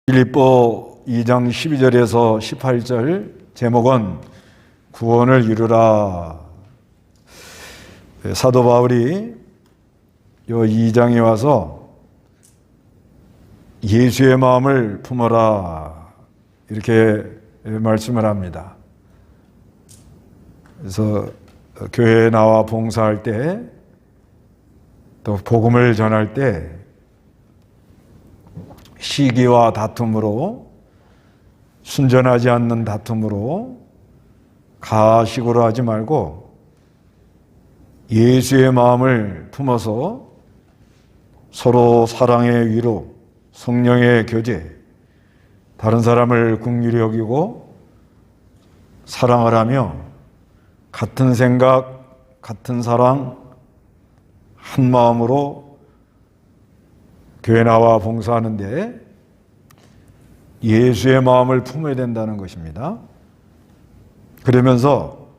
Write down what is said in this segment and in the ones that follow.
빌립보 2장 12절에서 18절 제목은 구원을 이루라. 사도 바울이 이 2장에 와서 예수의 마음을 품어라 이렇게 말씀을 합니다. 그래서 교회에 나와 봉사할 때 또 복음을 전할 때 시기와 다툼으로, 순전하지 않는 다툼으로, 가식으로 하지 말고 예수의 마음을 품어서 서로 사랑의 위로, 성령의 교제, 다른 사람을 긍휼히 여기고 사랑을 하며 같은 생각, 같은 사랑, 한 마음으로 교회 나와 봉사하는데 예수의 마음을 품어야 된다는 것입니다. 그러면서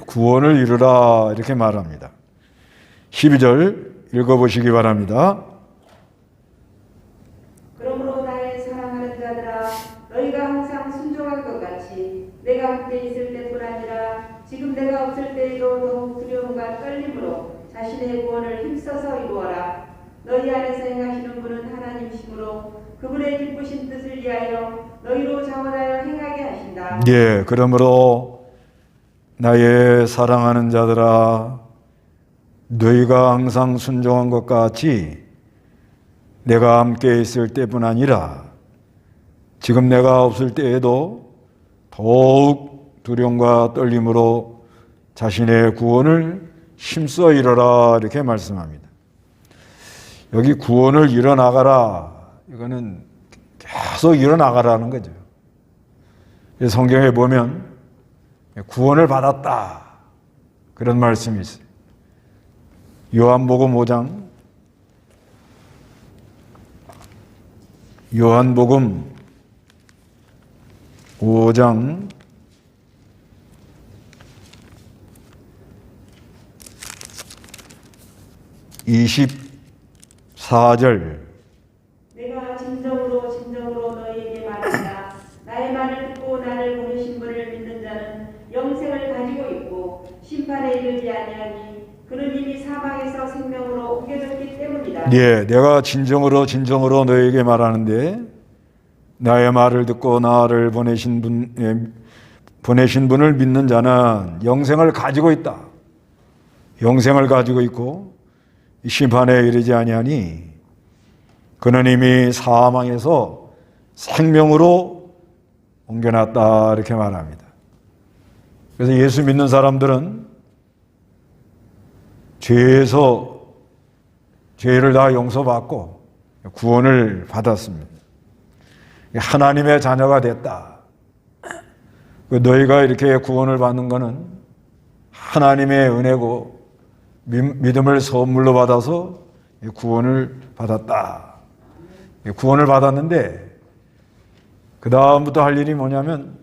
구원을 이루라 이렇게 말합니다. 12절 읽어보시기 바랍니다. 그러므로 나의 사랑하는 자들아, 너희가 항상 순종한 것 같이 내가 함께 있을 때뿐 아니라 지금 내가 없을 때에도 더욱 두려움과 떨림으로 자신의 구원을 힘써서 이루어라. 너희 안에서 행하시는 분은 하나님이시므로 그분의 기쁘신 뜻을 위하여 너희로 자원하여 행하게 하신다. 예, 그러므로 나의 사랑하는 자들아, 너희가 항상 순종한 것 같이 내가 함께 있을 때뿐 아니라 지금 내가 없을 때에도 더욱 두려움과 떨림으로 자신의 구원을 힘써 이뤄라 이렇게 말씀합니다. 여기 구원을 이뤄나가라, 이거는 계속 이뤄나가라는 거죠. 성경에 보면 구원을 받았다 그런 말씀이 있어요. 요한복음 5장 24절. 내가 진정으로 너희에게 말한다. 나의 말을 듣고 나를 보내신 분을 믿는 자는 영생을 가지고 있고 심판에 이르지 아니하니 그는 이미 사망에서 생명으로 옮겨졌기 때문이다. 예, 내가 진정으로 너희에게 말하는데 나의 말을 듣고 나를 보내신 분을 믿는 자는 영생을 가지고 있다. 영생을 가지고 있고 심판에 이르지 아니하니 그는 이미 사망에서 생명으로 옮겨놨다 이렇게 말합니다. 그래서 예수 믿는 사람들은 죄를 다 용서받고 구원을 받았습니다. 하나님의 자녀가 됐다. 너희가 이렇게 구원을 받는 것은 하나님의 은혜고 믿음을 선물로 받아서 구원을 받았다. 구원을 받았는데 그 다음부터 할 일이 뭐냐면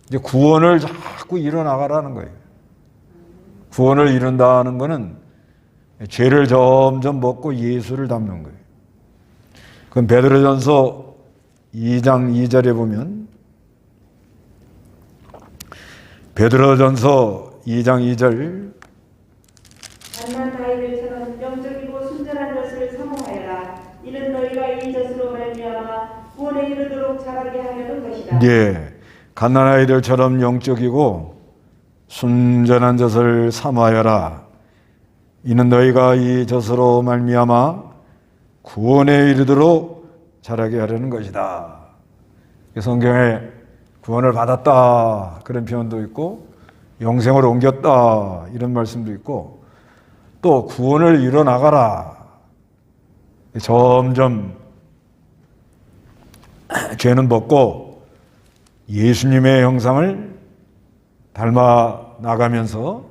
이제 구원을 자꾸 이뤄나가라는 거예요. 구원을 이룬다는 것은 죄를 점점 먹고 예수를 닮는 거예요. 그럼 베드로전서 2장 2절에 보면 베드로전서 2장 2절 만난 아이들처럼 영적이고 순전한 것을 사모하여라. 이는 너희가 이 젖으로 말미암아 구원에 이르도록 자라게 하려는 것이다. 예, 갓난 아이들처럼 영적이고 순전한 젖을 사모하여라. 이는 너희가 이 젖으로 말미암아 구원에 이르도록 자라게 하려는 것이다. 성경에 구원을 받았다 그런 표현도 있고 영생으로 옮겼다 이런 말씀도 있고 또 구원을 이뤄나가라. 점점 죄는 벗고 예수님의 형상을 닮아 나가면서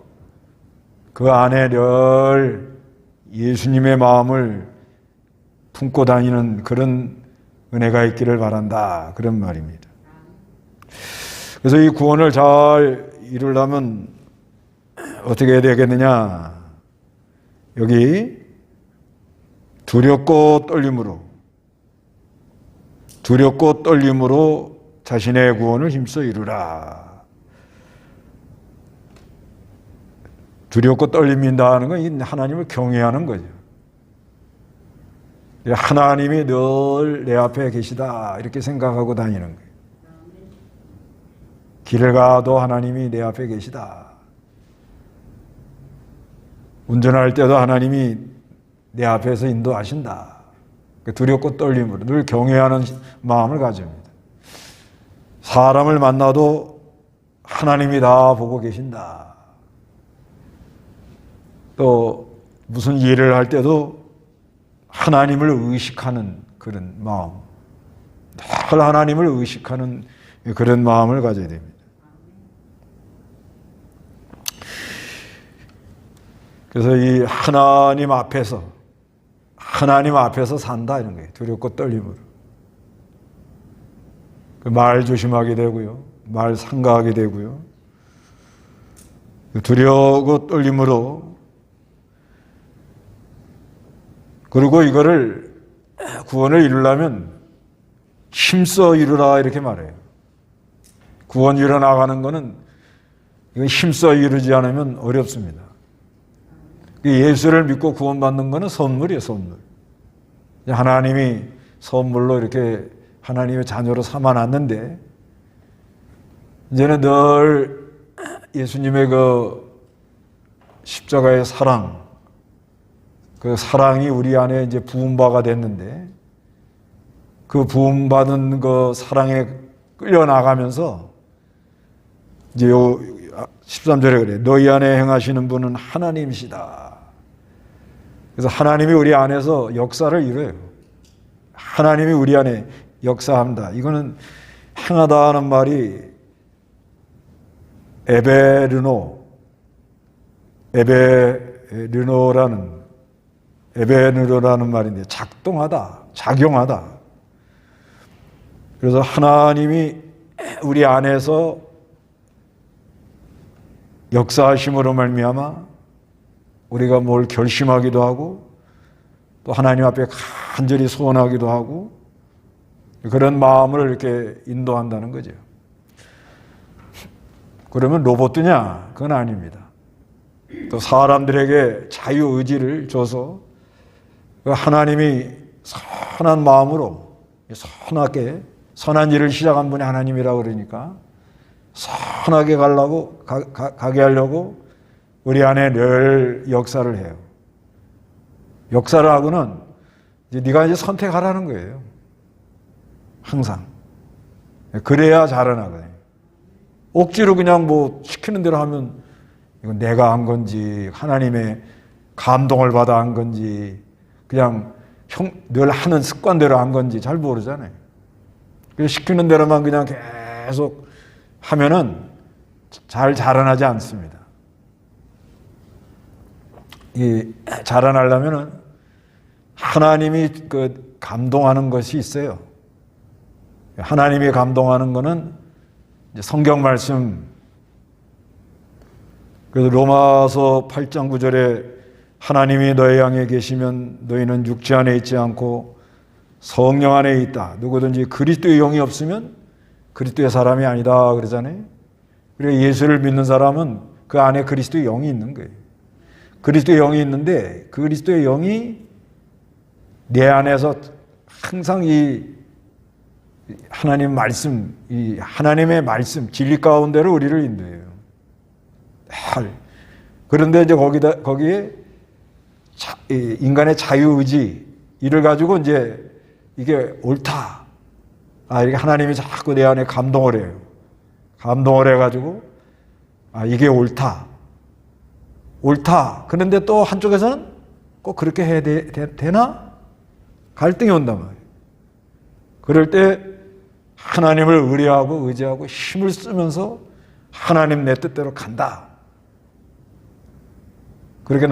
그 안에 늘 예수님의 마음을 품고 다니는 그런 은혜가 있기를 바란다 그런 말입니다. 그래서 이 구원을 잘 이루려면 어떻게 해야 되겠느냐? 여기 두렵고 떨림으로 두렵고 떨림으로 자신의 구원을 힘써 이루라. 두렵고 떨림인다 하는 건 하나님을 경외하는 거죠. 하나님이 늘 내 앞에 계시다 이렇게 생각하고 다니는 거예요. 길을 가도 하나님이 내 앞에 계시다. 운전할 때도 하나님이 내 앞에서 인도하신다. 두렵고 떨림으로 늘 경외하는 마음을 가집니다. 사람을 만나도 하나님이 다 보고 계신다. 또 무슨 일을 할 때도 하나님을 의식하는 그런 마음, 늘 하나님을 의식하는 그런 마음을 가져야 됩니다. 그래서 이 하나님 앞에서 산다 이런 거예요. 두렵고 떨림으로. 말 조심하게 되고요. 말 삼가하게 되고요. 두려워 떨림으로. 그리고 이거를 구원을 이루려면 힘써 이루라 이렇게 말해요. 구원 이루어 나가는 거는 힘써 이루지 않으면 어렵습니다. 예수를 믿고 구원받는 거는 선물이에요, 선물. 하나님이 선물로 이렇게 하나님의 자녀로 삼아놨는데, 이제는 늘 예수님의 그 십자가의 사랑, 그 사랑이 우리 안에 이제 부음바가 됐는데, 그 부음받은 그 사랑에 끌려나가면서, 이제 13절에 그래. 너희 안에 행하시는 분은 하나님이시다. 그래서 하나님이 우리 안에서 역사를 이뤄요. 하나님이 우리 안에 역사합니다. 이거는 행하다 하는 말이 에베르노라는 말인데 작동하다, 작용하다. 그래서 하나님이 우리 안에서 역사하심으로 말미암아 우리가 뭘 결심하기도 하고 또 하나님 앞에 간절히 소원하기도 하고 그런 마음을 이렇게 인도한다는 거죠. 그러면 로봇이냐? 그건 아닙니다. 또 사람들에게 자유의지를 줘서 하나님이 선한 마음으로 선하게 선한 일을 시작한 분이 하나님이라고 그러니까 선하게 가게 하려고 우리 안에 늘 역사를 해요. 역사를 하고는 네가 이제 선택하라는 거예요. 항상. 그래야 자라나거든요. 억지로 그냥 뭐 시키는 대로 하면 이건 내가 한 건지 하나님의 감동을 받아 한 건지 그냥 늘 하는 습관대로 한 건지 잘 모르잖아요. 그래서 시키는 대로만 그냥 계속 하면은 잘 자라나지 않습니다. 이 자라나려면은 하나님이 그 감동하는 것이 있어요. 하나님이 감동하는 거는 이제 성경 말씀. 그래서 로마서 8장 9절에 하나님이 너희 안에 계시면 너희는 육체 안에 있지 않고 성령 안에 있다. 누구든지 그리스도의 영이 없으면 그리스도의 사람이 아니다 그러잖아요. 그리고 예수를 믿는 사람은 그 안에 그리스도의 영이 있는 거예요. 그리스도의 영이 있는데 그리스도의 영이 내 안에서 항상 이 하나님 말씀, 이 하나님의 말씀, 진리 가운데로 우리를 인도해요. 그런데 이제 거기에 인간의 자유의지 이를 가지고 이제 이게 옳다. 이렇게 하나님이 자꾸 내 안에 감동을 해요. 감동을 해가지고 이게 옳다. 옳다. 그런데 또 한쪽에서는 꼭 그렇게 해야 되나? 갈등이 온단 말이에요. 그럴 때 하나님을 의지하고 힘을 쓰면서 하나님 내 뜻대로 간다. 그렇게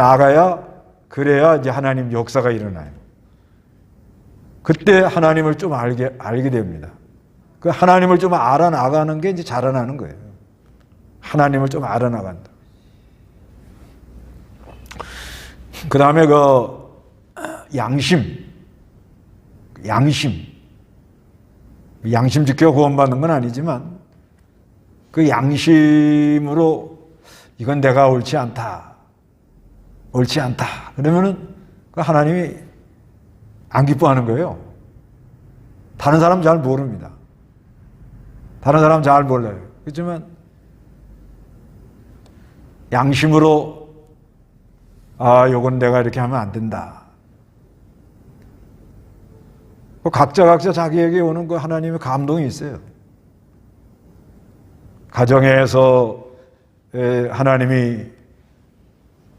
그래야 이제 하나님 역사가 일어나요. 그때 하나님을 좀 알게 됩니다. 그 하나님을 좀 알아나가는 게 이제 자라나는 거예요. 하나님을 좀 알아나간다. 그 다음에 양심. 양심 지켜 구원받는 건 아니지만 그 양심으로 이건 내가 옳지 않다. 옳지 않다. 그러면은 그 하나님이 안 기뻐하는 거예요. 다른 사람 잘 모릅니다. 다른 사람 잘 몰라요. 그렇지만 양심으로 요건 내가 이렇게 하면 안 된다. 각자 자기에게 오는 그 하나님의 감동이 있어요. 가정에서 하나님이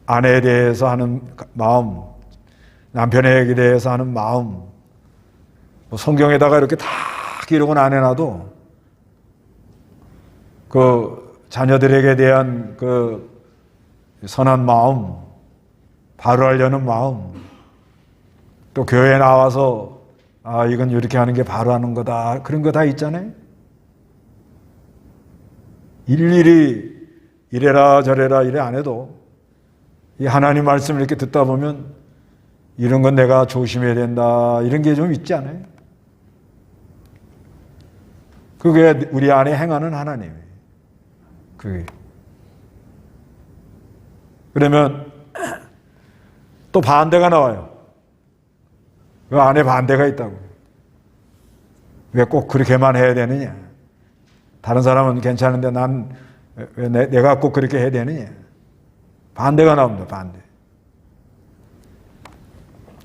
아내에 대해서 하는 마음, 남편에게 대해서 하는 마음, 성경에다가 이렇게 다 기록은 안 해놔도 그 자녀들에게 대한 그 선한 마음, 바로 하려는 마음, 또 교회에 나와서 이건 이렇게 하는 게 바로 하는 거다. 그런 거 다 있잖아요. 일일이 이래라 저래라 이래 안 해도 이 하나님 말씀을 이렇게 듣다 보면 이런 건 내가 조심해야 된다. 이런 게 좀 있지 않아요? 그게 우리 안에 행하는 하나님이에요. 그게. 그러면 또 반대가 나와요. 그 안에 반대가 있다고. 왜 꼭 그렇게만 해야 되느냐? 다른 사람은 괜찮은데 난 왜 내가 꼭 그렇게 해야 되느냐? 반대가 나옵니다. 반대.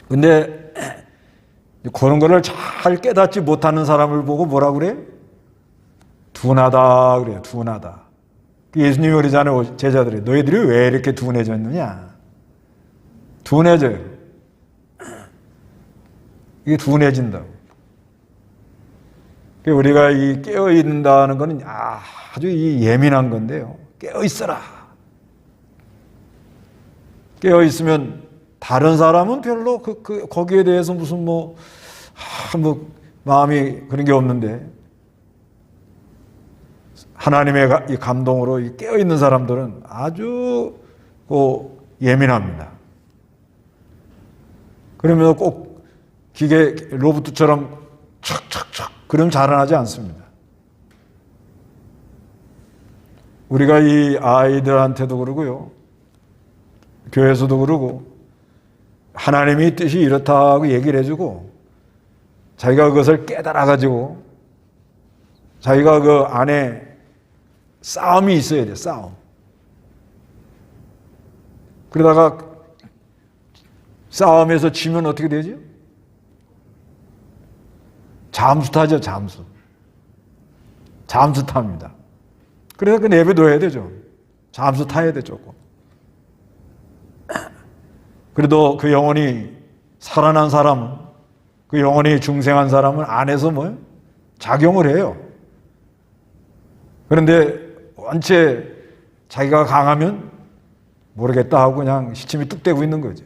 근데 그런 거를 잘 깨닫지 못하는 사람을 보고 뭐라 그래? 둔하다 그래요. 둔하다. 예수님이 그러잖아요. 제자들이. 너희들이 왜 이렇게 둔해졌느냐? 둔해져요. 이게 둔해진다고. 우리가 이 깨어있는다는 것은 아주 예민한 건데요. 깨어있어라. 깨어있으면 다른 사람은 별로 거기에 대해서 무슨 마음이 그런 게 없는데 하나님의 이 감동으로 깨어있는 사람들은 아주 예민합니다. 그러면 꼭 기계 로봇처럼 척척척 그럼 자라나지 않습니다. 우리가 이 아이들한테도 그러고요. 교회에서도 그러고 하나님의 뜻이 이렇다고 얘기를 해주고 자기가 그것을 깨달아가지고 자기가 그 안에 싸움이 있어야 돼. 싸움. 그러다가 싸움에서 지면 어떻게 되죠? 잠수 타죠. 잠수 탑니다. 그래서 그 내버려둬야 되죠. 잠수 타야 돼 조금. 그래도 그 영혼이 살아난 사람은 그 영혼이 중생한 사람은 안에서 작용을 해요. 그런데 원체 자기가 강하면 모르겠다 하고 그냥 시침이 뚝 떼고 있는 거죠.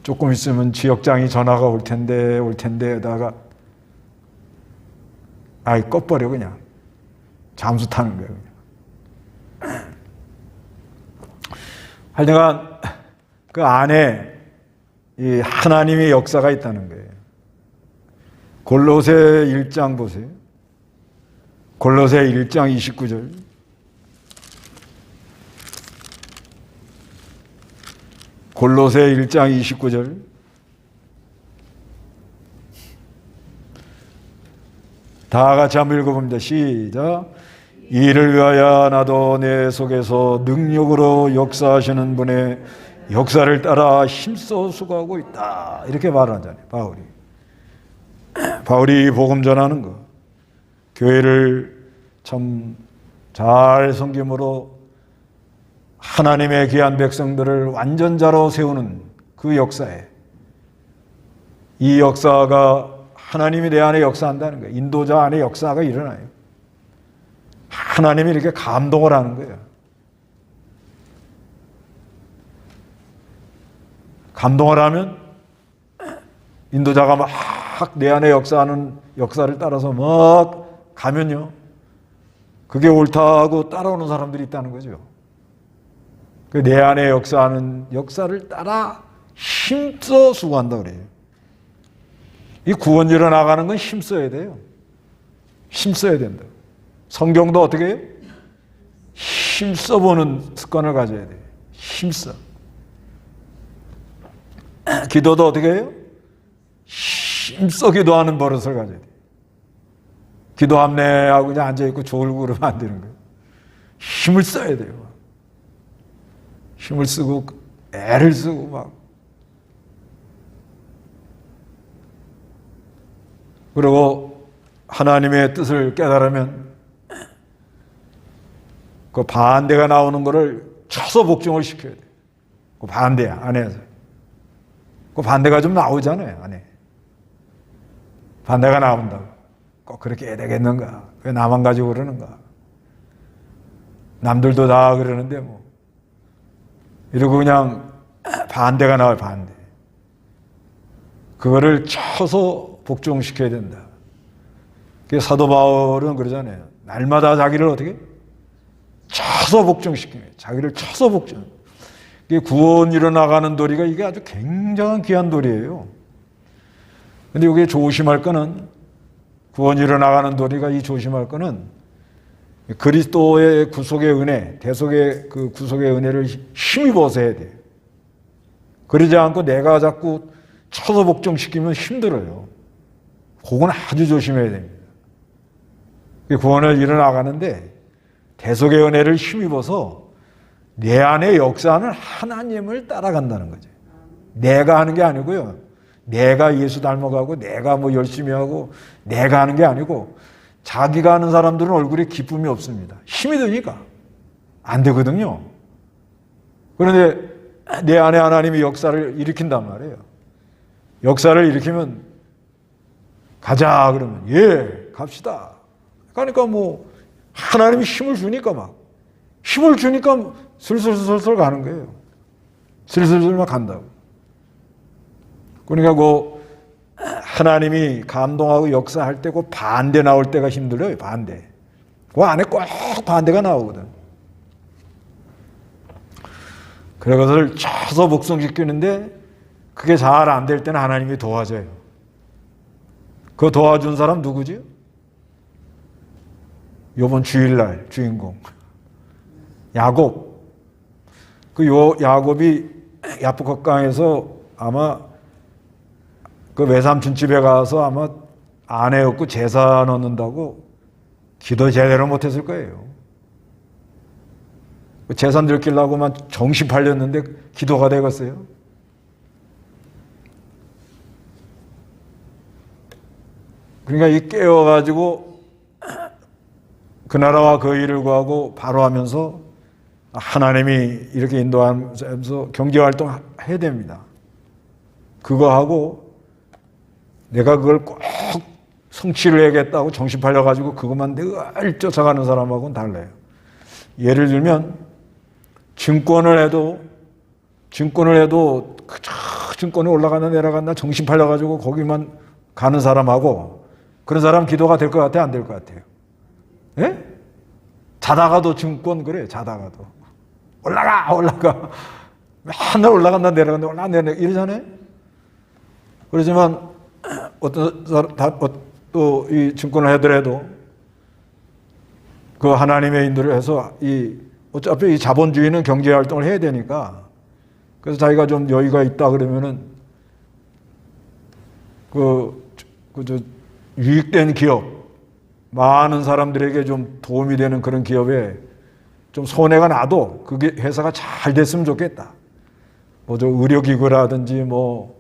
조금 있으면 지역장이 전화가 올 텐데 하다가 꺼버려 그냥. 잠수 타는 거예요. 그냥. 하여간 그 안에 이 하나님의 역사가 있다는 거예요. 골로새 1장 보세요. 골로새 1장 29절. 골로새 1장 29절. 다 같이 한번 읽어봅니다. 시작. 이를 위하여 나도 내 속에서 능력으로 역사하시는 분의 역사를 따라 힘써 수고하고 있다. 이렇게 말하잖아요. 바울이 복음 전하는 거. 교회를 참 잘 섬김으로 하나님의 귀한 백성들을 완전자로 세우는 그 역사에 이 역사가 하나님이 내 안에 역사한다는 거예요. 인도자 안에 역사가 일어나요. 하나님이 이렇게 감동을 하는 거예요. 감동을 하면 인도자가 막 내 안에 역사하는 역사를 따라서 막 가면요. 그게 옳다고 따라오는 사람들이 있다는 거죠. 그 내 안에 역사하는 역사를 따라 힘써 수고한다 그래요. 이 구원주로 나가는 건 힘써야 돼요. 힘써야 된다. 성경도 어떻게 해요? 힘써보는 습관을 가져야 돼요. 힘써. 기도도 어떻게 해요? 힘써 기도하는 버릇을 가져야 돼요. 기도함내하고 그냥 앉아있고 졸고 그러면 안 되는 거예요. 힘을 써야 돼요. 힘을 쓰고 애를 쓰고 막. 그리고 하나님의 뜻을 깨달으면 그 반대가 나오는 거를 쳐서 복종을 시켜야 돼요. 그 반대야, 안에서. 그 반대가 좀 나오잖아요, 안에. 반대가 나온다고. 꼭 그렇게 해야 되겠는가? 왜 나만 가지고 그러는가? 남들도 다 그러는데 뭐. 이러고 그냥 반대가 나와요, 반대. 그거를 쳐서 복종시켜야 된다. 사도 바울은 그러잖아요. 날마다 자기를 어떻게? 쳐서 복종시키는 거예요. 자기를 쳐서 복종. 이게 구원 이뤄나가는 도리가 이게 아주 굉장한 귀한 도리예요. 근데 이게 조심할 거는, 구원 이뤄나가는 도리가 이 조심할 거는 그리스도의 구속의 은혜, 대속의 그 구속의 은혜를 힘입어서 해야 돼요. 그러지 않고 내가 자꾸 쳐서 복종시키면 힘들어요. 그건 아주 조심해야 됩니다. 구원을 이뤄나가는데 대속의 은혜를 힘입어서 내 안에 역사하는 하나님을 따라간다는 거죠. 내가 하는 게 아니고요. 내가 예수 닮아가고 내가 뭐 열심히 하고 내가 하는 게 아니고 자기가 하는 사람들은 얼굴에 기쁨이 없습니다. 힘이 드니까 안 되거든요. 그런데 내 안에 하나님이 역사를 일으킨단 말이에요. 역사를 일으키면 가자 그러면 예 갑시다. 그러니까 뭐 하나님이 힘을 주니까 막 힘을 주니까 슬슬슬슬 가는 거예요. 슬슬슬 막 간다고. 그러니까 그 하나님이 감동하고 역사할 때고 반대 나올 때가 힘들어요. 반대. 그 안에 꼭 반대가 나오거든. 그래 그것을 쳐서 복종시키는데 그게 잘 안 될 때는 하나님이 도와줘요. 그 도와준 사람 누구지? 이번 주일날 주인공 야곱. 그 야곱이 야복강에서 아마 그 외삼촌 집에 가서 아마 아내 없고 제사 넣는다고 기도 제대로 못했을 거예요. 제사 들키려고만 정신 팔렸는데 기도가 되겠어요? 그러니까 이 깨워가지고 그 나라와 그 일을 구하고 바로 하면서 하나님이 이렇게 인도하면서 경제활동 해야 됩니다. 그거 하고 내가 그걸 꼭 성취를 해야겠다고 정신 팔려가지고 그것만 늘 쫓아가는 사람하고는 달라요. 예를 들면 증권을 해도 증권이 올라간다 내려간다 정신 팔려가지고 거기만 가는 사람하고 그런 사람 기도가 될 것 같아요? 안 될 것 같아요? 예? 자다가도 증권 그래. 자다가도 올라가 맨날 올라간다 내려간다 올라간다 내려간다 이러잖아요. 그렇지만 어떤 사람 또 이 증권을 하더라도 그 하나님의 인도를 해서 어차피 이 자본주의는 경제 활동을 해야 되니까 그래서 자기가 좀 여유가 있다 그러면은 유익된 기업 많은 사람들에게 좀 도움이 되는 그런 기업에 좀 손해가 나도 그게 회사가 잘 됐으면 좋겠다. 뭐 저 의료기구라든지 뭐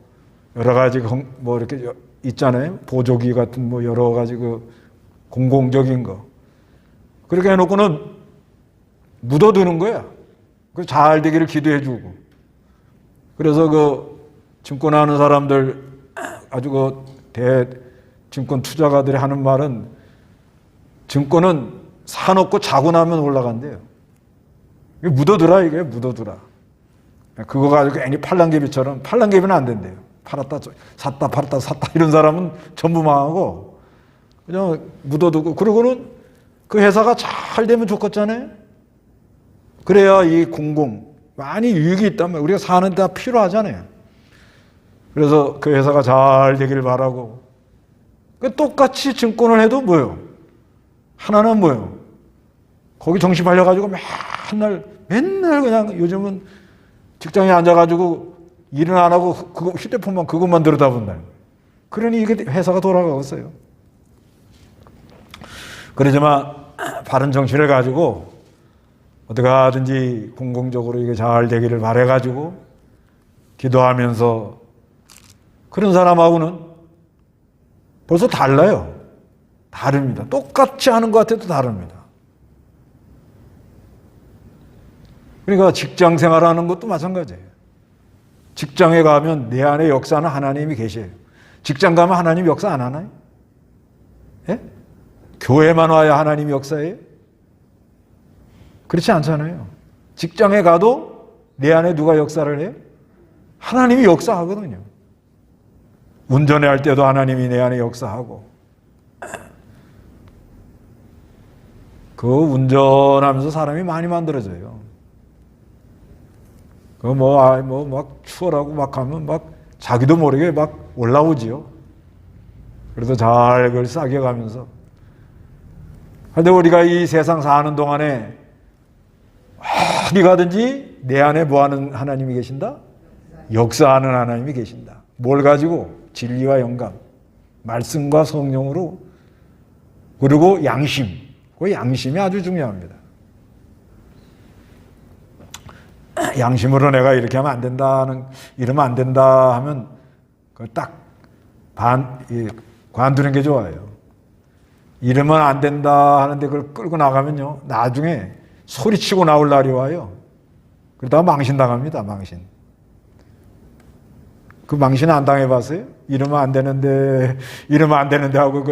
여러 가지 뭐 이렇게 있잖아요. 보조기 같은 뭐 여러 가지 그 공공적인 거 그렇게 해놓고는 묻어두는 거야. 그 잘 되기를 기도해주고. 그래서 그 증권하는 사람들 아주 그 증권 투자가들이 하는 말은 증권은 사놓고 자고 나면 올라간대요. 이게 묻어두라 이게 묻어두라. 그거 가지고 괜히 팔랑개비처럼 팔랑개비는 안 된대요. 팔았다 샀다 팔았다 샀다 이런 사람은 전부 망하고 그냥 묻어두고 그러고는 그 회사가 잘 되면 좋겠잖아요. 그래야 이 많이 유익이 있단 말이에요. 우리가 사는 데 다 필요하잖아요. 그래서 그 회사가 잘 되길 바라고 똑같이 증권을 해도 뭐예요? 하나는 뭐예요? 거기 정신 팔려가지고 맨날 그냥 요즘은 직장에 앉아가지고 일은 안 하고 휴대폰만 그것만 들여다본다는 거예요. 그러니 이게 회사가 돌아가고 있어요. 그러지만 바른 정신을 가지고 어떻게 하든지 공공적으로 이게 잘 되기를 바라가지고 기도하면서 그런 사람하고는 벌써 달라요. 다릅니다. 똑같이 하는 것 같아도 다릅니다. 그러니까 직장 생활하는 것도 마찬가지예요. 직장에 가면 내 안에 역사하는 하나님이 계셔요. 직장 가면 하나님 역사 안 하나요? 예? 교회만 와야 하나님 역사예요? 그렇지 않잖아요. 직장에 가도 내 안에 누가 역사를 해요? 하나님이 역사하거든요. 운전을 할 때도 하나님이 내 안에 역사하고, 그 운전하면서 사람이 많이 만들어져요. 막 추월하고 막 하면 막 자기도 모르게 막 올라오지요. 그래서 잘 그걸 싸게 가면서. 그런데 우리가 이 세상 사는 동안에 어디 가든지 내 안에 뭐 하는 하나님이 계신다? 역사하는 하나님이 계신다. 뭘 가지고? 진리와 영감, 말씀과 성령으로, 그리고 양심. 그 양심이 아주 중요합니다. 양심으로 내가 이렇게 하면 안 된다는, 이러면 안 된다 하면 그걸 딱 관두는 게 좋아요. 이러면 안 된다 하는데 그걸 끌고 나가면요, 나중에 소리치고 나올 날이 와요. 그러다가 망신당합니다. 망신. 그 망신 안 당해봤어요? 이러면 안 되는데 하고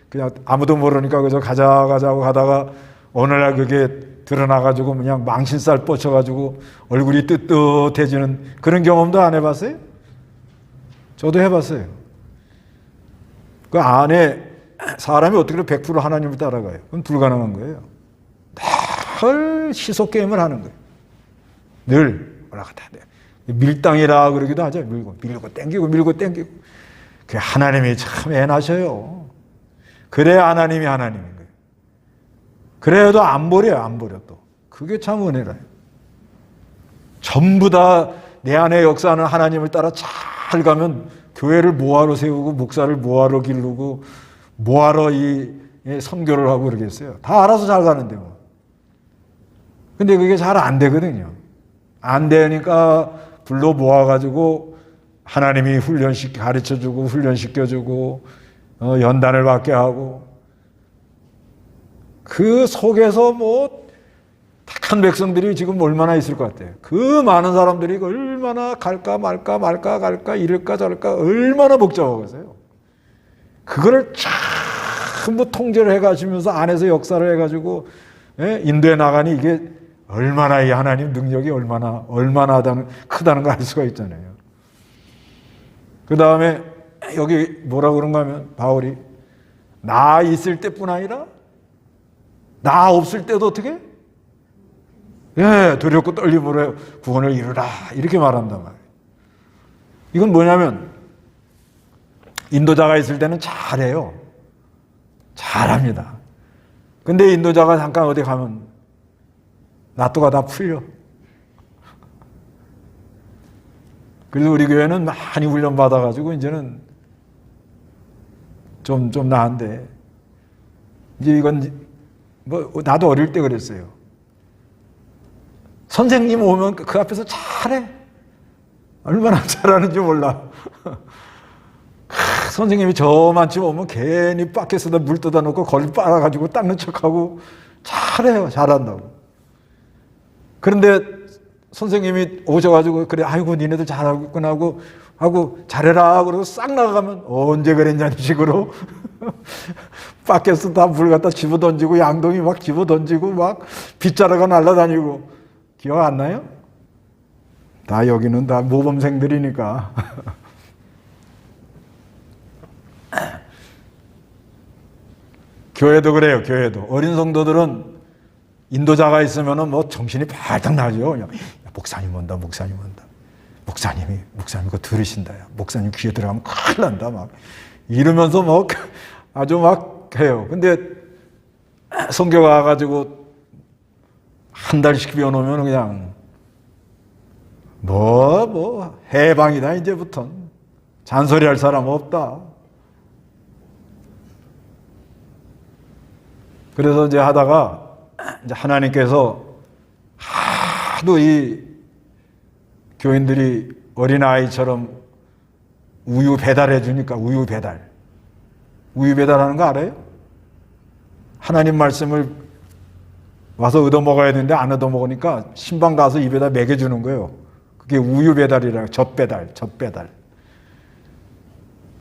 그냥 아무도 모르니까 그저 가자고 가다가 어느 날 그게 드러나가지고 그냥 망신살 뻗쳐가지고 얼굴이 뜨뜻해지는 그런 경험도 안 해봤어요? 저도 해봤어요. 그 안에 사람이 어떻게 100% 하나님을 따라가요? 그건 불가능한 거예요. 늘 시속 게임을 하는 거예요. 늘 올라갔다. 밀당이라 그러기도 하죠. 밀고 땡기고 밀고 땡기고. 그 하나님이 참 애나셔요. 그래야 하나님이 하나님인 거예요. 그래도 안 버려 또. 그게 참 은혜라요. 전부 다 내 안에 역사하는 하나님을 따라 잘 가면 교회를 뭐하러 세우고 목사를 뭐하러 기르고 뭐하러 이 선교를 하고 그러겠어요. 다 알아서 잘 가는데 뭐. 근데 그게 잘 안 되거든요. 안 되니까 불러 모아가지고 하나님이 가르쳐주고 훈련시켜주고 연단을 받게 하고, 그 속에서 뭐 택한 백성들이 지금 얼마나 있을 것 같아요. 그 많은 사람들이 얼마나 갈까 말까 이럴까 저럴까 얼마나 복잡하겠어요. 그거를 전부 통제를 해가시면서 안에서 역사를 해가지고 인도에 나가니 이게 얼마나 이 하나님 능력이 얼마나 크다는 거 알 수가 있잖아요. 그 다음에 여기 뭐라고 그런가 하면 바울이 나 있을 때뿐 아니라 나 없을 때도 어떻게? 두렵고 떨림으로 구원을 이루라 이렇게 말한단 말이에요. 이건 뭐냐면 인도자가 있을 때는 잘해요. 잘합니다. 근데 인도자가 잠깐 어디 가면 낫또가 다 풀려. 그래서 우리 교회는 많이 훈련받아가지고 이제는 좀 나은데, 이제 이건 뭐 나도 어릴 때 그랬어요. 선생님 오면 그 앞에서 잘해. 얼마나 잘하는지 몰라. 선생님이 저만치 오면 괜히 바켓에다 물 떠다 놓고 거리 빨아가지고 닦는 척하고 잘해요. 잘한다고. 그런데 선생님이 오셔가지고 그래 아이고 니네들 잘하고 있구나 하고 잘해라 그러고 싹 나가면 언제 그랬냐는 식으로 밖에서 다 물 갖다 집어던지고 양동이 막 집어던지고 막 빗자루가 날아다니고. 기억 안 나요? 다 여기는 다 모범생들이니까. 교회도 그래요. 교회도 어린 성도들은 인도자가 있으면은 뭐 정신이 발딱 나죠. 야, 목사님 온다. 목사님이 그거 들으신다. 야. 목사님 귀에 들어가면 큰일 난다. 막 이러면서 뭐 아주 막 해요. 근데 성교 가가지고 한 달씩 비워놓으면 그냥 해방이다 이제부터는. 잔소리할 사람 없다. 그래서 이제 하다가 이제 하나님께서 하도 이 교인들이 어린아이처럼 우유 배달해 주니까 우유 배달하는 거 알아요? 하나님 말씀을 와서 얻어 먹어야 되는데 안 얻어 먹으니까 신방 가서 입에다 먹여주는 거예요. 그게 우유 배달이라 젖배달.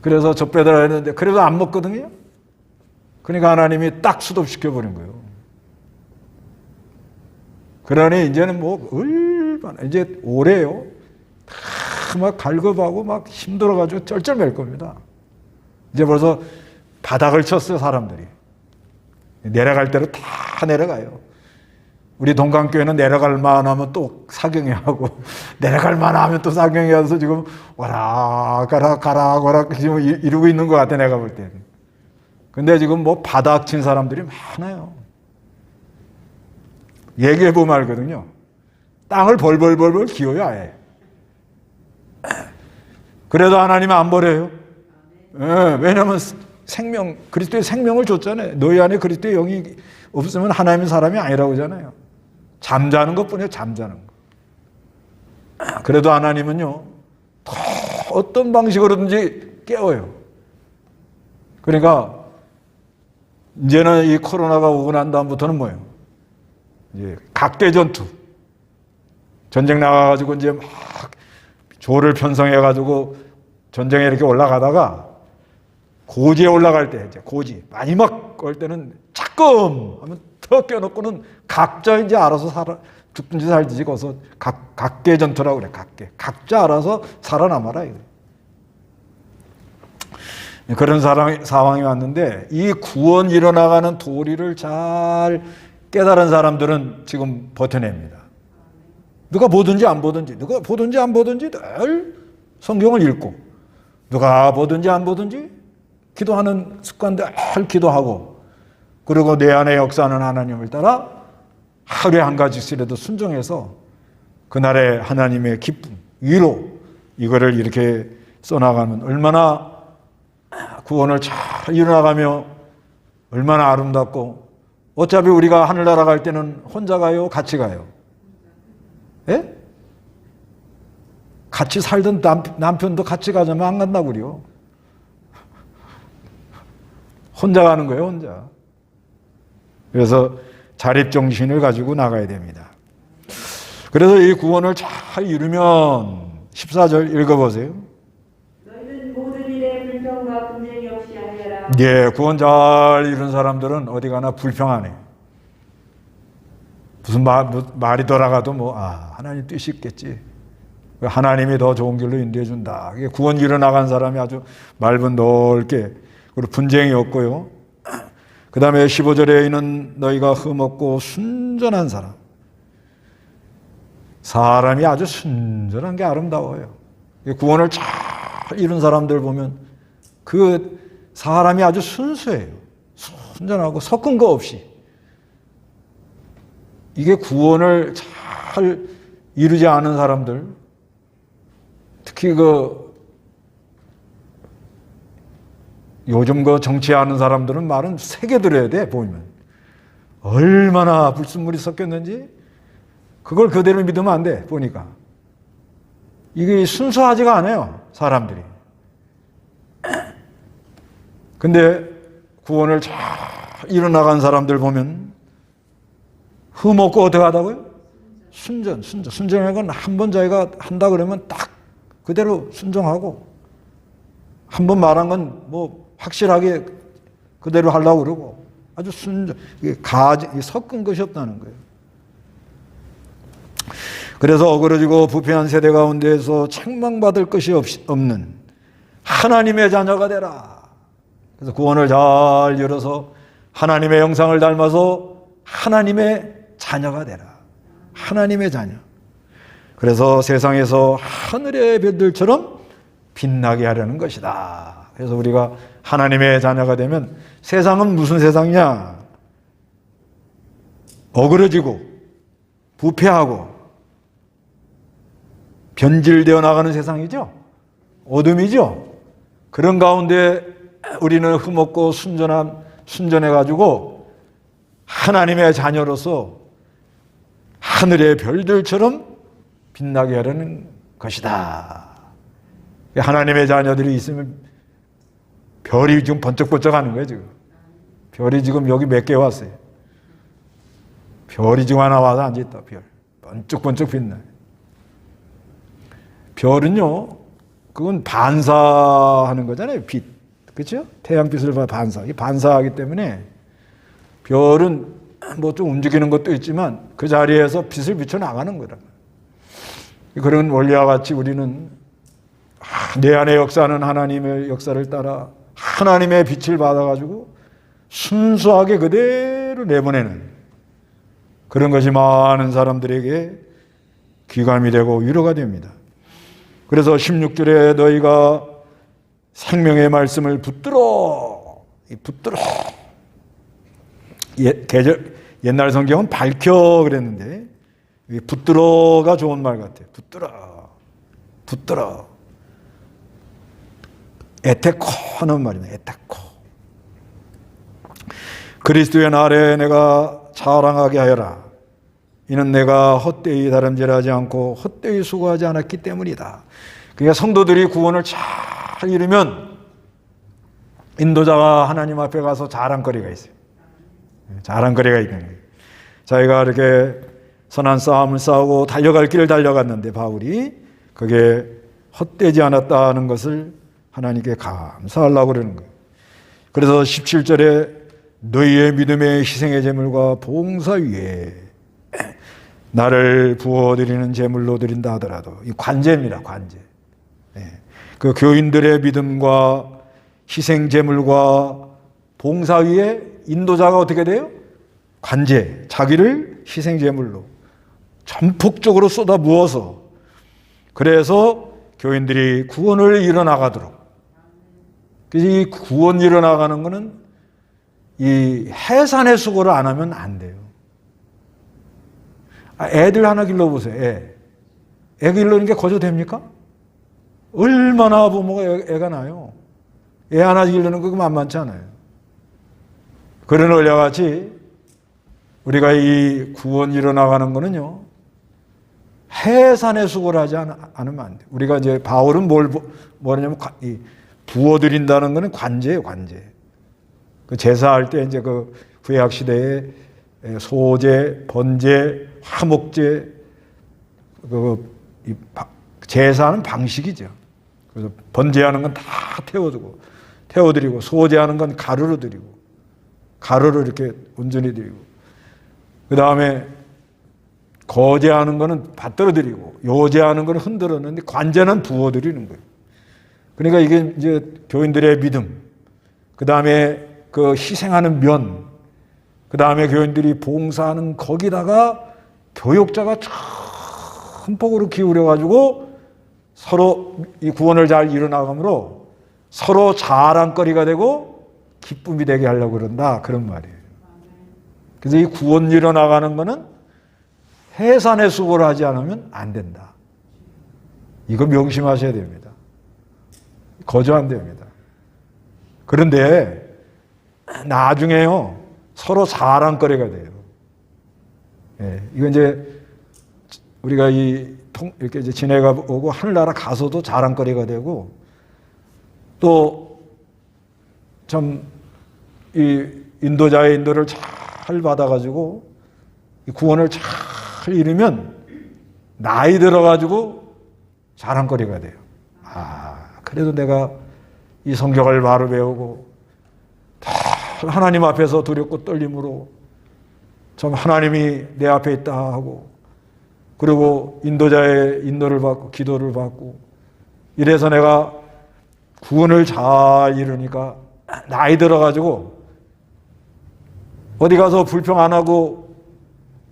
그래서 젖배달 했는데 그래도 안 먹거든요. 그러니까 하나님이 딱 수독시켜버린 거예요. 그러니 이제는 뭐 얼마나 이제 오래요. 다 막 갈급하고 막 힘들어가지고 쩔쩔맬 겁니다. 이제 벌써 바닥을 쳤어요, 사람들이. 내려갈 대로 다 내려가요. 우리 동강교회는 내려갈 만하면 또 사경회 하고 내려갈 만하면 또 사경회 해서 지금 와라 가라 지금 이러고 있는 것 같아, 내가 볼 때는. 근데 지금 뭐 바닥 친 사람들이 많아요. 얘기해보면 알거든요. 땅을 벌벌 기어요, 아예. 그래도 하나님은 안 버려요. 예, 왜냐하면 그리스도의 생명을 줬잖아요. 너희 안에 그리스도의 영이 없으면 하나님의 사람이 아니라고 하잖아요. 잠자는 것뿐이에요, 잠자는 거. 그래도 하나님은요, 더 어떤 방식으로든지 깨워요. 그러니까 이제는 이 코로나가 오고 난 다음부터는 뭐예요? 이제 각계 전투. 전쟁 나가가지고 이제 막 조를 편성해가지고 전쟁에 이렇게 올라가다가 고지에 올라갈 때, 이제 고지, 마지막 걸 때는 차끔 하면 턱 껴놓고는 각자 이제 알아서 죽든지 살든지 거기서 각계 전투라고 그래, 각자 알아서 살아남아라. 이거. 그런 상황이 왔는데 이 구원 일어나가는 도리를 잘 깨달은 사람들은 지금 버텨냅니다. 누가 보든지 안 보든지 늘 성경을 읽고, 누가 보든지 안 보든지 기도하는 습관들 늘 기도하고, 그리고 내 안에 역사하는 하나님을 따라 하루에 한 가지씩이라도 순종해서 그날의 하나님의 기쁨, 위로, 이거를 이렇게 써나가면 얼마나 구원을 잘 이뤄나가며 얼마나 아름답고. 어차피 우리가 하늘나라 갈 때는 혼자 가요, 같이 가요? 예? 같이 살던 남편도 같이 가자면 안 간다고 그래요. 혼자 가는 거예요, 혼자. 그래서 자립정신을 가지고 나가야 됩니다. 그래서 이 구원을 잘 이루면 14절 읽어보세요. 너희는 모든 일에 불평과 분쟁이 없이 하여라. 예, 구원 잘 이룬 사람들은 어디 가나 불평하네. 무슨 말이 돌아가도 하나님 뜻이 있겠지. 하나님이 더 좋은 길로 인도해 준다. 구원 이뤄나간 사람이 아주 말은 넓게, 그리고 분쟁이 없고요. 그 다음에 15절에 있는 너희가 흠없고 순전한 사람이 아주 순전한 게 아름다워요. 구원을 잘 이룬 사람들 보면 그 사람이 아주 순수해요. 순전하고 섞은 거 없이. 이게 구원을 잘 이루지 않은 사람들, 특히 요즘 정치하는 사람들은 말은 세게 들어야 돼, 보면. 얼마나 불순물이 섞였는지 그걸 그대로 믿으면 안 돼, 보니까. 이게 순수하지가 않아요, 사람들이. 근데 구원을 잘 이뤄나간 사람들 보면 흠없고 어떻게 하다고요? 순전한 건 한 번 자기가 한다 그러면 딱 그대로 순종하고, 한 번 말한 건 확실하게 그대로 하려고 그러고, 아주 섞은 것이 없다는 거예요. 그래서 어그러지고 부패한 세대 가운데에서 책망받을 것이 없는 하나님의 자녀가 되라. 그래서 구원을 잘 이뤄서 하나님의 형상을 닮아서 하나님의 자녀가 되라. 하나님의 자녀. 그래서 세상에서 하늘의 별들처럼 빛나게 하려는 것이다. 그래서 우리가 하나님의 자녀가 되면 세상은 무슨 세상이냐? 어그러지고 부패하고 변질되어 나가는 세상이죠. 어둠이죠. 그런 가운데 우리는 흠없고 순전해가지고 하나님의 자녀로서 하늘의 별들처럼 빛나게 하려는 것이다. 하나님의 자녀들이 있으면 별이 지금 번쩍번쩍 하는 거예요, 지금. 별이 지금 여기 몇 개 왔어요. 별이 지금 하나 와서 앉아있다, 별. 번쩍번쩍 빛나요. 별은요, 그건 반사하는 거잖아요, 빛. 그렇죠? 태양빛을 반사하기 때문에 별은 뭐 좀 움직이는 것도 있지만 그 자리에서 빛을 비춰나가는 거라. 그런 원리와 같이 우리는 내 안에 역사하는 하나님의 역사를 따라 하나님의 빛을 받아가지고 순수하게 그대로 내보내는 그런 것이 많은 사람들에게 귀감이 되고 위로가 됩니다. 그래서 16절에 너희가 생명의 말씀을 붙들어. 옛날 성경은 밝혀 그랬는데 붙들어가 좋은 말 같아요. 붙들어. 에테코 하는 말이네. 에테코. 그리스도의 날에 내가 자랑하게 하여라. 이는 내가 헛되이 다름질하지 않고 헛되이 수고하지 않았기 때문이다. 그러니까 성도들이 구원을 잘 이루면 인도자가 하나님 앞에 가서 자랑거리가 있어요. 자랑거리가 있는 거예요. 자기가 이렇게 선한 싸움을 싸우고 달려갈 길을 달려갔는데 바울이 그게 헛되지 않았다는 것을 하나님께 감사하려고 그러는 거예요. 그래서 17절에 너희의 믿음의 희생의 제물과 봉사 위에 나를 부어드리는 제물로 드린다 하더라도 이 관제입니다. 관제. 그 교인들의 믿음과 희생 제물과 봉사 위에 인도자가 어떻게 돼요? 관제, 자기를 희생 제물로 전폭적으로 쏟아 부어서 그래서 교인들이 구원을 이뤄나가도록. 그래서 이 구원 이뤄나가는 것은 이 해산의 수고를 안 하면 안 돼요. 애들 하나 길러보세요. 애 길러는 게 거저 됩니까? 얼마나 부모가 애가 나요. 애 하나 길러는 거 만만치 않아요. 그런 원리와 같이 우리가 이 구원 이뤄나가는 거는요, 해산의 수고를 하지 않으면 안 돼요. 우리가 이제 바울은 뭐냐면 부어드린다는 거는 관제예요, 관제. 그 제사할 때 이제 그 구약 시대에 소제, 번제, 화목제, 제사하는 방식이죠. 그래서 번제하는 건 다 태워드리고, 소제하는 건 가루로 드리고, 가루를 이렇게 온전히 드리고, 그 다음에 거제하는 거는 받들어 드리고, 요제하는 거는 흔들었는데, 관제는 부어드리는 거예요. 그러니까 이게 이제 교인들의 믿음, 그 다음에 그 희생하는 면, 그 다음에 교인들이 봉사하는 거기다가 교육자가 큰 폭으로 기울여가지고 서로 이 구원을 잘 이뤄나가므로 서로 자랑거리가 되고 기쁨이 되게 하려고 그런다. 그런 말이에요. 그래서 이 구원 이뤄나가는 거는 해산의 수고를 하지 않으면 안 된다. 이거 명심하셔야 됩니다. 거저 안 됩니다. 그런데 나중에요, 서로 자랑거리가 돼요. 이거 이제 우리가 이렇게 이제 지내가 오고 하늘나라 가서도 자랑거리가 되고, 또 참 이 인도자의 인도를 잘 받아가지고 구원을 잘 이루면 나이 들어가지고 자랑거리가 돼요. 그래도 내가 이 성경을 바로 배우고 하나님 앞에서 두렵고 떨림으로 참 하나님이 내 앞에 있다 하고, 그리고 인도자의 인도를 받고 기도를 받고, 이래서 내가 구원을 잘 이루니까 나이 들어가지고 어디 가서 불평 안 하고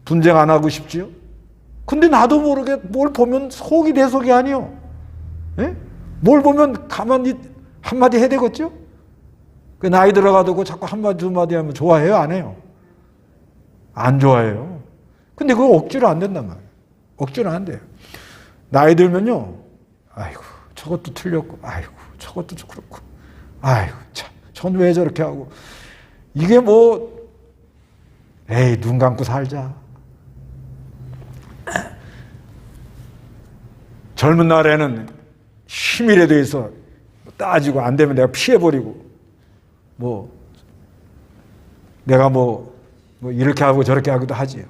분쟁 안 하고 싶지요? 근데 나도 모르게 뭘 보면 속이 내 속이 아니요. 뭘 보면 가만히 한마디 해야 되겠죠? 그 나이 들어가도 자꾸 한마디 두 마디 하면 좋아해요? 안 해요? 안 좋아해요. 근데 그거 억지로 안 된단 말이에요. 억지로 안 돼요. 나이 들면요. 아이고 저것도 틀렸고 아이고 저것도 그렇고 아이고 참 전 왜 저렇게 하고 이게 뭐 에이 눈 감고 살자. 젊은 날에는 힘이라도 대해서 따지고 안 되면 내가 피해버리고 뭐 내가 뭐 이렇게 하고 저렇게 하기도 하지요.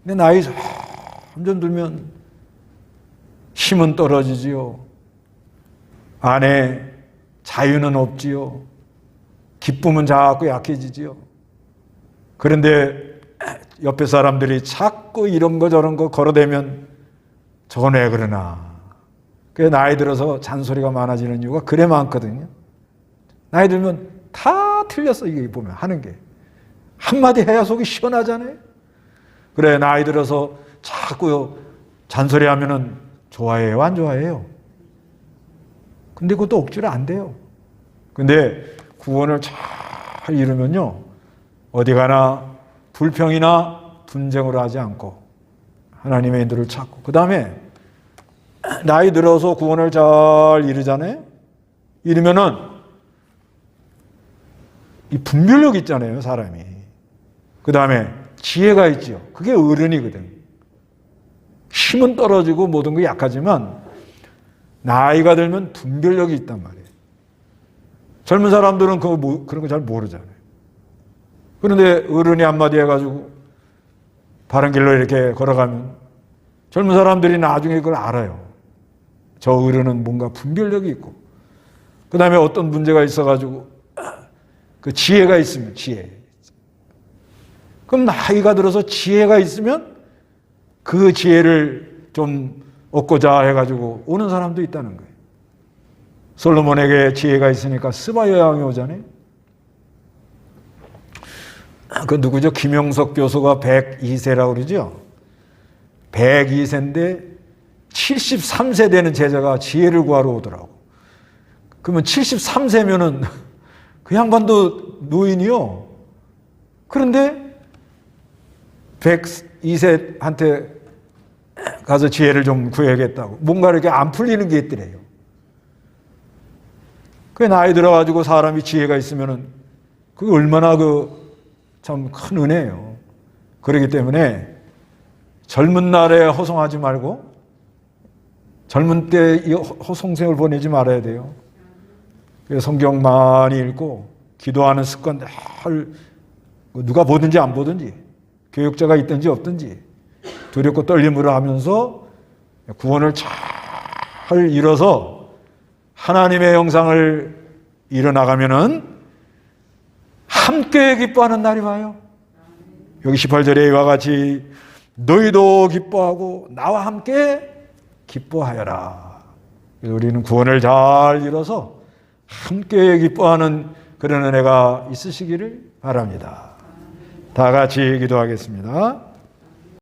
근데 나이 점점 들면 힘은 떨어지지요. 안에 자유는 없지요. 기쁨은 자꾸 약해지지요. 그런데 옆에 사람들이 자꾸 이런 거 저런 거 걸어대면 저건 왜 그러나. 그래 나이 들어서 잔소리가 많아지는 이유가 그래 많거든요. 나이 들면 다 틀렸어. 이게 보면 하는 게. 한마디 해야 속이 시원하잖아요. 그래 나이 들어서 자꾸 잔소리하면은 좋아해요? 안 좋아해요? 근데 그것도 억지로 안 돼요. 근데 구원을 잘 이루면요. 어디 가나 불평이나 분쟁을 하지 않고 하나님의 인도를 찾고 그 다음에 나이 들어서 구원을 잘 이루잖아요. 이루면은 이 분별력 있잖아요. 사람이. 그 다음에 지혜가 있지요. 그게 어른이거든. 힘은 떨어지고 모든 게 약하지만 나이가 들면 분별력이 있단 말이에요. 젊은 사람들은 그런 거 잘 모르잖아요. 그런데 어른이 한마디 해가지고 바른 길로 이렇게 걸어가면 젊은 사람들이 나중에 그걸 알아요. 저 어른은 뭔가 분별력이 있고 그 다음에 어떤 문제가 있어가지고 그 지혜가 있으면 지혜. 그럼 나이가 들어서 지혜가 있으면 그 지혜를 좀 얻고자 해가지고 오는 사람도 있다는 거예요. 솔로몬에게 지혜가 있으니까 스바 여왕이 오잖아요. 그 누구죠? 김용석 교수가 102세라고 그러죠. 102세인데 73세 되는 제자가 지혜를 구하러 오더라고. 그러면 73세면은 그 양반도 노인이요. 그런데 102세한테 가서 지혜를 좀 구해야겠다고. 뭔가 이렇게 안 풀리는 게 있더래요. 그 나이 들어가지고 사람이 지혜가 있으면은 그게 얼마나 참 큰 은혜예요. 그렇기 때문에 젊은 날에 허송하지 말고 젊은 때 이 허송생을 보내지 말아야 돼요. 성경 많이 읽고 기도하는 습관 늘 누가 보든지 안 보든지 교육자가 있든지 없든지 두렵고 떨림으로 하면서 구원을 잘 이뤄서 하나님의 형상을 이뤄나가면은 함께 기뻐하는 날이 와요. 여기 18절에 이와 같이 너희도 기뻐하고 나와 함께 기뻐하여라. 우리는 구원을 잘 이뤄서 함께 기뻐하는 그런 은혜가 있으시기를 바랍니다. 다 같이 기도하겠습니다.